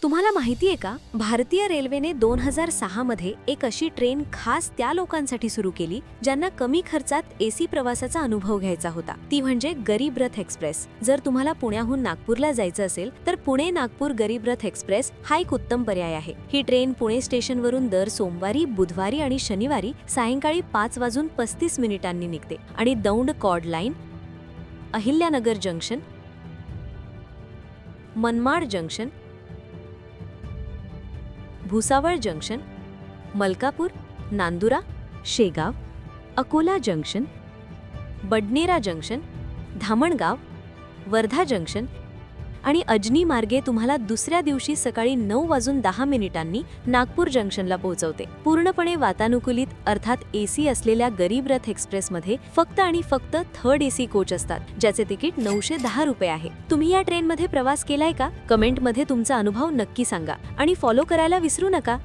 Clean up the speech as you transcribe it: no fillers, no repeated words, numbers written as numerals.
तुम्हाला माहिती आहे का, भारतीय रेल्वेने 2006 मध्ये एक अशी ट्रेन खास त्या लोकांसाठी सुरू केली ज्यांना कमी खर्चात एसी प्रवासाचा अनुभव घ्यायचा होता. ती म्हणजे गरीब रथ एक्सप्रेस. जर तुम्हाला पुण्याहून नागपूरला जायचं असेल तर पुणे नागपूर गरीब रथ एक्सप्रेस हा एक उत्तम पर्याय आहे. ही ट्रेन पुणे स्टेशनवरून दर सोमवारी, बुधवारी आणि शनिवारी सायंकाळी 5:35 निघते आणि Daund chord line, Ahilyanagar junction, Manmad junction, Bhusawal junction, Malkapur, Nandura, Shegaon, Akola junction, Badnera junction, Dhamangaon, Wardha junction आणि अजनी मार्गे तुम्हाला दुसऱ्या दिवशी सकाळी 9:10 नागपूर जंक्शनला पोहोचवते. पूर्णपणे वातानुकूलित अर्थात एसी असलेल्या गरीब रथ एक्सप्रेसमध्ये फक्त आणि फक्त थर्ड एसी कोच असतात, ज्याचे तिकीट 910 रुपये आहे. तुम्ही या ट्रेनमध्ये प्रवास केलाय का? कमेंटमध्ये तुमचा अनुभव नक्की सांगा आणि फॉलो करायला विसरू नका.